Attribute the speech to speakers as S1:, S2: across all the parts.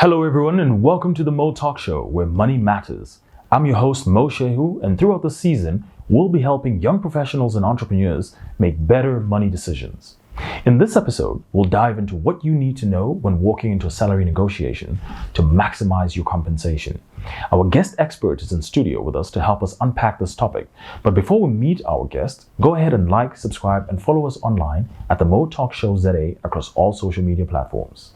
S1: Hello everyone and welcome to the Mo Talk Show where money matters. I'm your host Mo Shehu, and throughout the season we'll be helping young professionals and entrepreneurs make better money decisions. In this episode, we'll dive into what you need to know when walking into a salary negotiation to maximize your compensation. Our guest expert is in studio with us to help us unpack this topic. But before we meet our guest, go ahead and like, subscribe, and follow us online at the Mo Talk Show ZA across all social media platforms.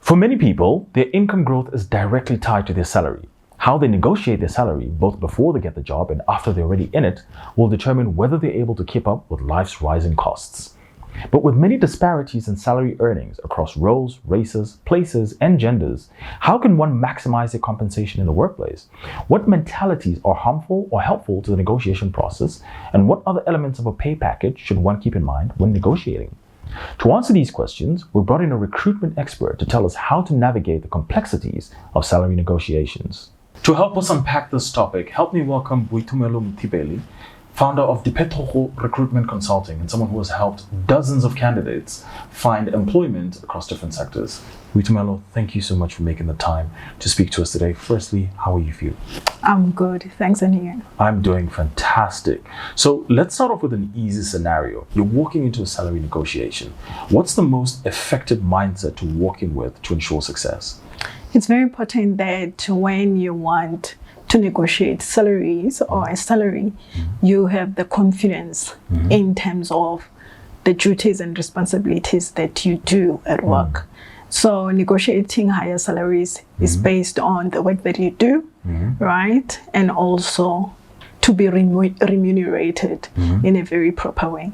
S1: For many people, their income growth is directly tied to their salary. How they negotiate their salary, both before they get the job and after they're already in it, will determine whether they're able to keep up with life's rising costs. But with many disparities in salary earnings across roles, races, places, and genders, how can one maximize their compensation in the workplace? What mentalities are harmful or helpful to the negotiation process? And what other elements of a pay package should one keep in mind when negotiating? To answer these questions, we brought in a recruitment expert to tell us how to navigate the complexities of salary negotiations. To help us unpack this topic, help me welcome Boitumelo Mothibeli, founder of Diphetogo Recruitment Consulting and someone who has helped dozens of candidates find employment across different sectors. Boitumelo, thank you so much for making the time to speak to us today. Firstly, how are you feeling?
S2: I'm good. Thanks, Anian.
S1: I'm doing fantastic. So let's start off with an easy scenario. You're walking into a salary negotiation. What's the most effective mindset to walk in with to ensure success?
S2: It's very important that when you want to negotiate salaries or a salary, you have the confidence in terms of the duties and responsibilities that you do at work. So negotiating higher salaries is based on the work that you do, right? And also to be remunerated in a very proper way.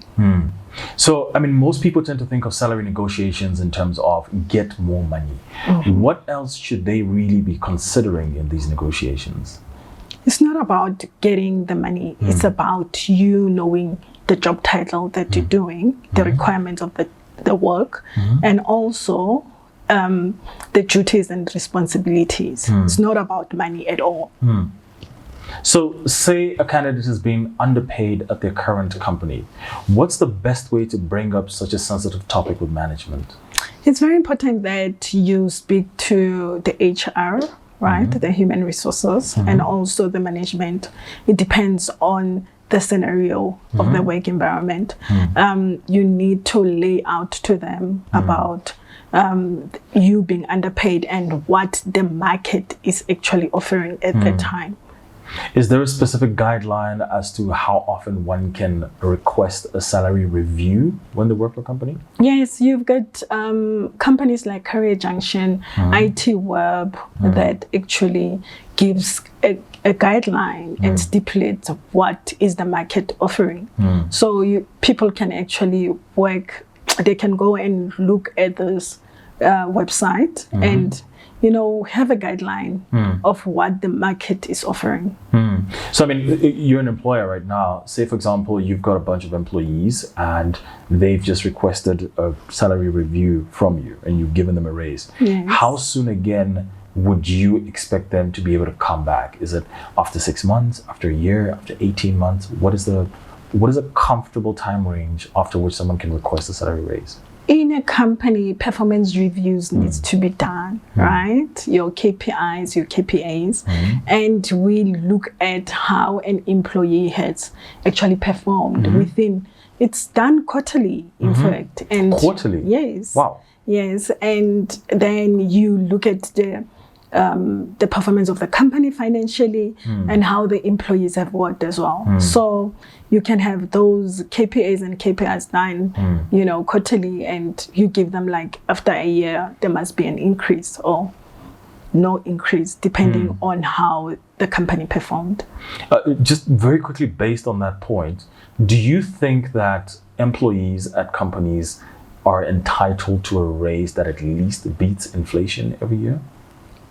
S1: So, most people tend to think of salary negotiations in terms of get more money. What else should they really be considering in these negotiations?
S2: It's not about getting the money. It's about you knowing the job title that you're doing, the requirements of the work, and also the duties and responsibilities. It's not about money at all.
S1: So say a candidate is being underpaid at their current company. What's the best way to bring up such a sensitive topic with management?
S2: It's very important that you speak to the HR, right? The human resources, and also the management. It depends on the scenario of the work environment. You need to lay out to them about you being underpaid and what the market is actually offering at that time.
S1: Is there a specific guideline as to how often one can request a salary review when they work for a company?
S2: Yes, you've got companies like Career Junction, IT Web, that actually gives a guideline and stipulates what is the market offering. So people can actually work, they can go and look at this website and have a guideline of what the market is offering.
S1: So, you're an employer right now. Say, for example, you've got a bunch of employees and they've just requested a salary review from you and you've given them a raise.
S2: Yes.
S1: How soon again would you expect them to be able to come back? Is it after 6 months, after a year, after 18 months? What is a comfortable time range after which someone can request a salary raise?
S2: In a company, performance reviews needs to be done, right? Your KPIs, your KPAs, and we look at how an employee has actually performed within. It's done quarterly, in fact. And
S1: quarterly?
S2: Yes.
S1: Wow.
S2: Yes, and then you look at the performance of the company financially and how the employees have worked as well. So you can have those KPAs and KPIs done, quarterly, and you give them like after a year, there must be an increase or no increase depending on how the company performed.
S1: Just very quickly, based on that point, do you think that employees at companies are entitled to a raise that at least beats inflation every year?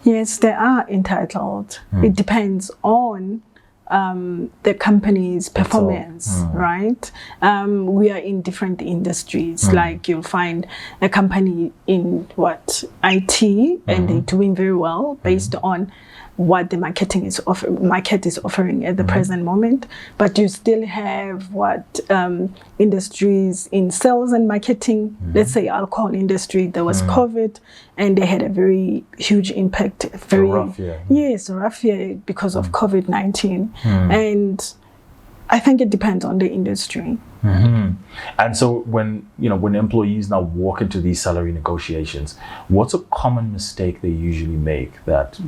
S2: Yes, they are entitled. It depends on the company's performance, right? We are in different industries. Like you'll find a company in IT, and they're doing very well based on what the market is offering at the present moment. But you still have industries in sales and marketing. Let's say alcohol industry. There was COVID, and they had a very huge impact.
S1: A rough year
S2: because of COVID-19. And I think it depends on the industry.
S1: And so when employees now walk into these salary negotiations, what's a common mistake they usually make that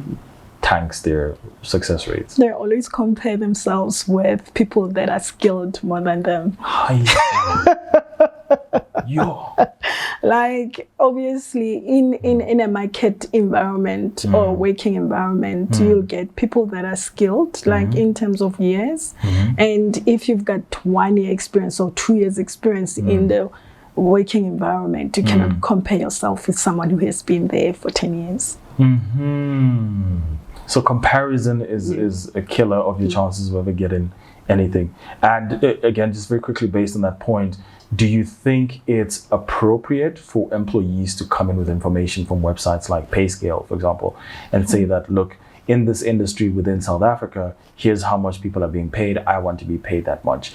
S1: tanks their success rates?
S2: They always compare themselves with people that are skilled more than them. Like obviously in a market environment or working environment, you'll get people that are skilled, like in terms of years. And if you've got 1 year experience or 2 years experience in the working environment, you cannot compare yourself with someone who has been there for 10 years.
S1: So comparison is a killer of your chances of ever getting anything. And again, just very quickly based on that point, do you think it's appropriate for employees to come in with information from websites like PayScale, for example, and say that, look, in this industry within South Africa, here's how much people are being paid. I want to be paid that much.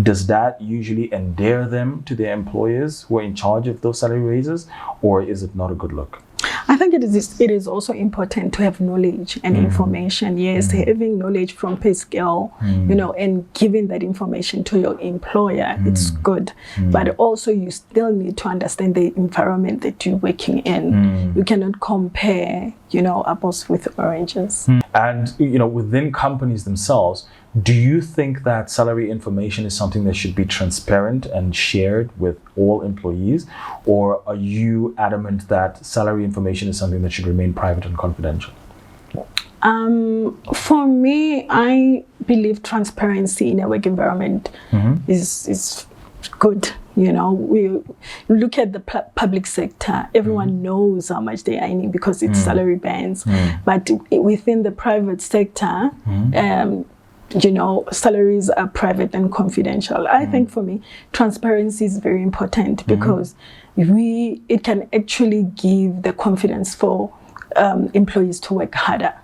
S1: Does that usually endear them to their employers who are in charge of those salary raises, or is it not a good look?
S2: I think it is also important to have knowledge and information. Yes, having knowledge from PayScale, and giving that information to your employer, it's good. But also you still need to understand the environment that you're working in. You cannot compare, apples with oranges.
S1: And, within companies themselves, do you think that salary information is something that should be transparent and shared with all employees? Or are you adamant that salary information is something that should remain private and confidential?
S2: For me, I believe transparency in a work environment is good. We look at the public sector, everyone knows how much they are earning because it's salary bands. But within the private sector, salaries are private and confidential. I think for me, transparency is very important because it can actually give the confidence for employees to work harder,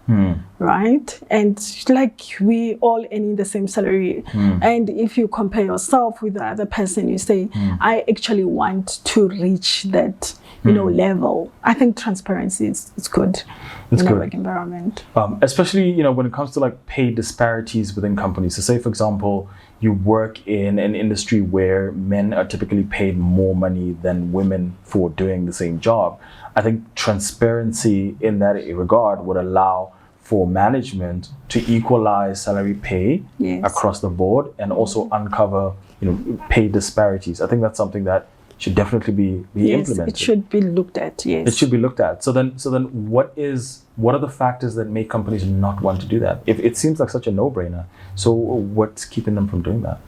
S2: right? And like we all earning the same salary. And if you compare yourself with the other person, you say, I actually want to reach that, level. I think transparency is good in a work environment.
S1: Especially, when it comes to like pay disparities within companies. So say, for example, you work in an industry where men are typically paid more money than women for doing the same job. I think transparency in that regard would allow for management to equalize salary pay across the board and also uncover, pay disparities. I think that's something that should definitely be implemented.
S2: It should be looked at. Yes,
S1: it should be looked at. So then, what are the factors that make companies not want to do that? If it seems like such a no-brainer, so what's keeping them from doing that?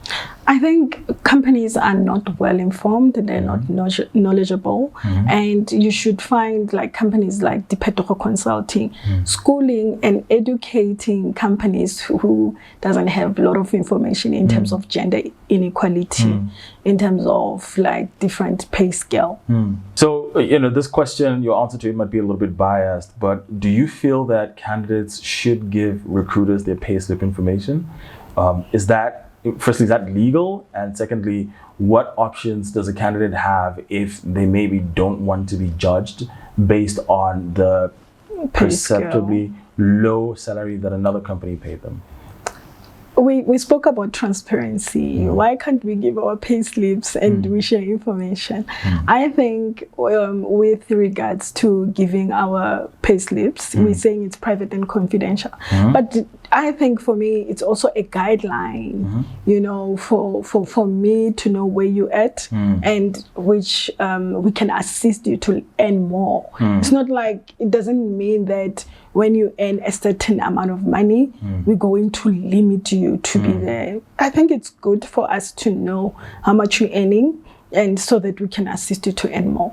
S2: I think companies are not well informed, they're not knowledgeable, and you should find like companies like Diphetogo Consulting, schooling and educating companies who doesn't have a lot of information in terms of gender inequality, in terms of like different pay scale.
S1: So, this question, your answer to it might be a little bit biased, but do you feel that candidates should give recruiters their pay slip information? Firstly, is that legal? And secondly, what options does a candidate have if they maybe don't want to be judged based on the perceptibly low salary that another company paid them?
S2: We spoke about transparency. Why can't we give our pay slips and we share information? I think with regards to giving our pay slips, we're saying it's private and confidential. But I think for me, it's also a guideline, for me to know where you're at and which we can assist you to earn more. It's not like, it doesn't mean that when you earn a certain amount of money, we're going to limit you to be there. I think it's good for us to know how much you're earning and so that we can assist you to earn more.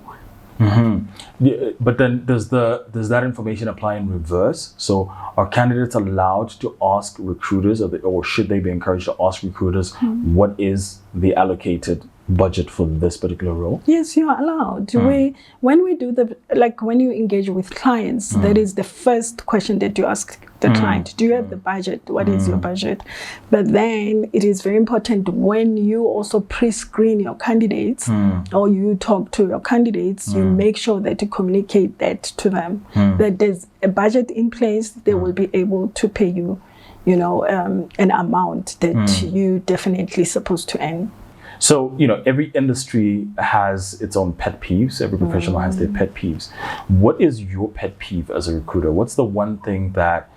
S1: Yeah, but then does that information apply in reverse? So are candidates allowed to ask recruiters, or should they be encouraged to ask recruiters what is the allocated budget for this particular role?
S2: Yes, you are allowed. When we do when you engage with clients, that is the first question that you ask the client. Do you have the budget? What is your budget? But then it is very important when you also pre-screen your candidates or you talk to your candidates, you make sure that you communicate that to them, that there's a budget in place. They will be able to pay you, an amount that you definitely supposed to earn.
S1: So, every industry has its own pet peeves. Every professional has their pet peeves. What is your pet peeve as a recruiter? What's the one thing that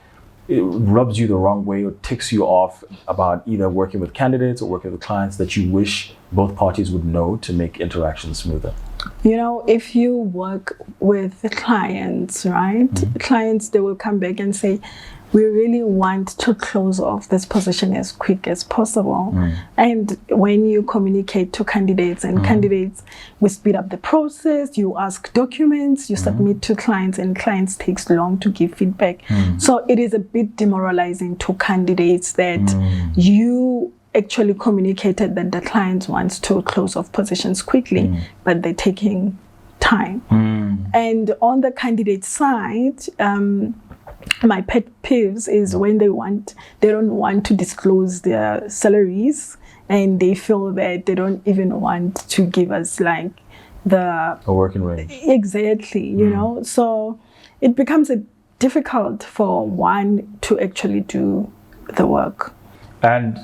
S1: it rubs you the wrong way or ticks you off about either working with candidates or working with clients that you wish both parties would know to make interactions smoother?
S2: If you work with the clients, right? Clients, they will come back and say, we really want to close off this position as quick as possible. And when you communicate to candidates and candidates, we speed up the process, you ask documents, you submit to clients, and clients takes long to give feedback. So it is a bit demoralizing to candidates that you actually communicated that the client wants to close off positions quickly, but they're taking time. And on the candidate side, my pet peeves is when they don't want to disclose their salaries, and they feel that they don't even want to give us like a
S1: working range.
S2: Exactly, so it becomes difficult for one to actually do the work.
S1: And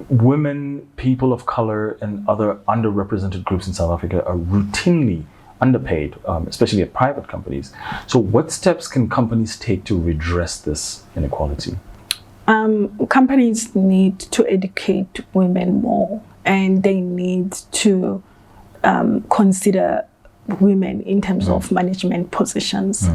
S1: women, people of color, and other underrepresented groups in South Africa are routinely underpaid, especially at private companies. So what steps can companies take to redress this inequality?
S2: Companies need to educate women more, and they need to consider women in terms of management positions.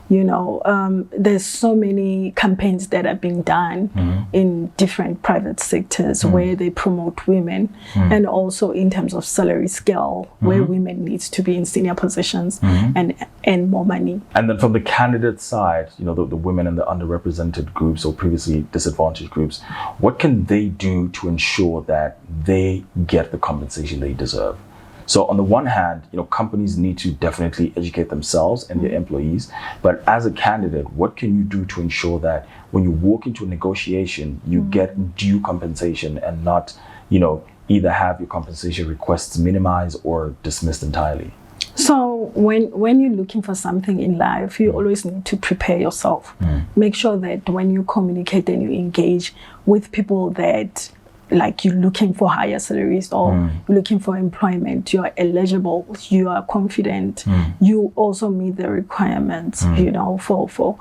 S2: There's so many campaigns that are being done in different private sectors where they promote women, and also in terms of salary scale where women needs to be in senior positions and earn more money.
S1: And then from the candidate side, the women and the underrepresented groups or previously disadvantaged groups, what can they do to ensure that they get the compensation they deserve? So on the one hand, companies need to definitely educate themselves and their employees. But as a candidate, what can you do to ensure that when you walk into a negotiation, you get due compensation and not, either have your compensation requests minimized or dismissed entirely?
S2: So when you're looking for something in life, you always need to prepare yourself. Make sure that when you communicate and you engage with people that like you're looking for higher salaries or you're looking for employment, you are eligible, you are confident, you also meet the requirements, for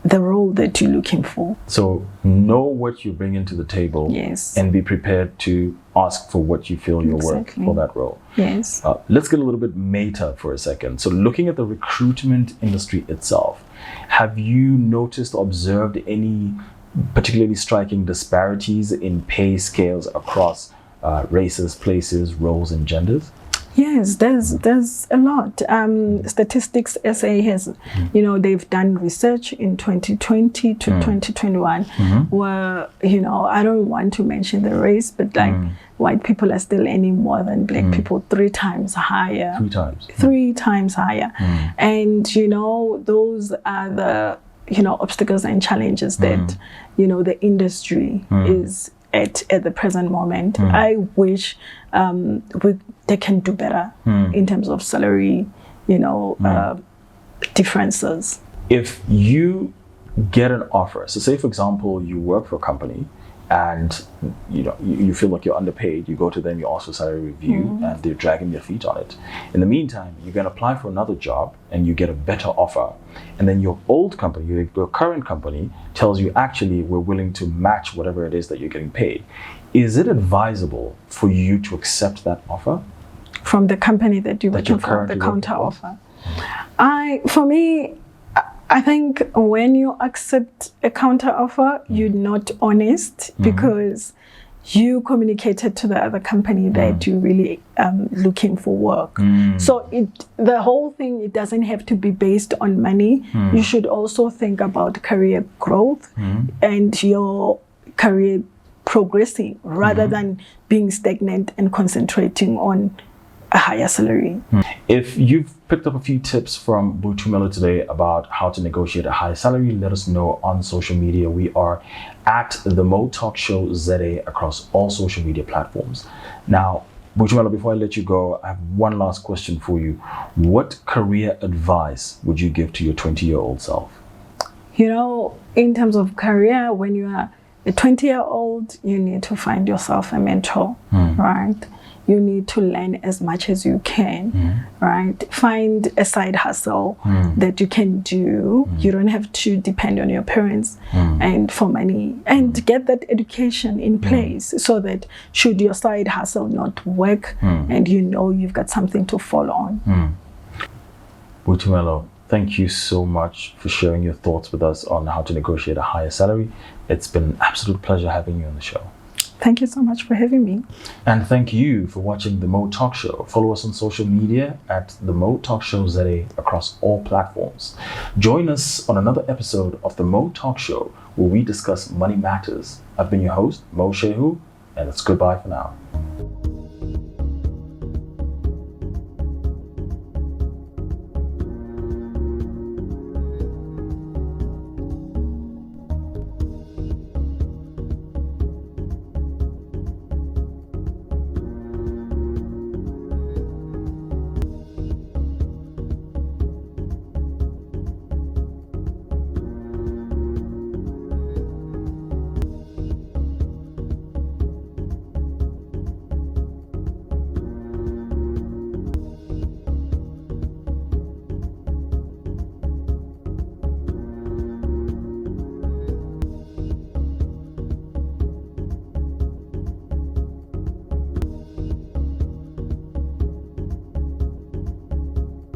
S2: the role that you're looking for.
S1: So know what you bring into the table,
S2: yes,
S1: and be prepared to ask for what you feel you're worth for that role.
S2: Yes.
S1: Let's get a little bit meta for a second. So looking at the recruitment industry itself, have you noticed or observed any particularly striking disparities in pay scales across races, places, roles, and genders?
S2: Yes, there's a lot. Statistics SA has, they've done research in 2020 to 2021 where, I don't want to mention the race, but white people are still earning more than black people 3 times higher.
S1: 3 times.
S2: 3 times higher. And, those are the obstacles and challenges that the industry is at the present moment. I wish they can do better in terms of salary differences.
S1: If you get an offer, so say for example you work for a company and you feel like you're underpaid, you go to them, you ask for salary review, and they're dragging their feet on it. In the meantime, you can apply for another job and you get a better offer, and then your old company, your current company, tells you actually we're willing to match whatever it is that you're getting paid. Is it advisable for you to accept that offer
S2: from the company that you're working for, the counter offer? I think when you accept a counter offer, you're not honest, because you communicated to the other company that you're really looking for work. So the whole thing, it doesn't have to be based on money. You should also think about career growth and your career progressing rather than being stagnant and concentrating on a higher salary.
S1: If you've picked up a few tips from Boitumelo today about how to negotiate a high salary, let us know on social media. We are at the Mo Talk Show ZA across all social media platforms. Now, Boitumelo, before I let you go, I have one last question for you. What career advice would you give to your 20-year-old self?
S2: You know, in terms of career, when you are a 20-year-old, you need to find yourself a mentor, right? You need to learn as much as you can, right? Find a side hustle that you can do. You don't have to depend on your parents and for money, and get that education in place so that should your side hustle not work and you know you've got something to fall on.
S1: Boitumelo, thank you so much for sharing your thoughts with us on how to negotiate a higher salary. It's been an absolute pleasure having you on the show.
S2: Thank you so much for having me.
S1: And thank you for watching the Mo Talk Show. Follow us on social media at the Mo Talk Show ZA across all platforms. Join us on another episode of the Mo Talk Show where we discuss money matters. I've been your host, Shehu, and it's goodbye for now.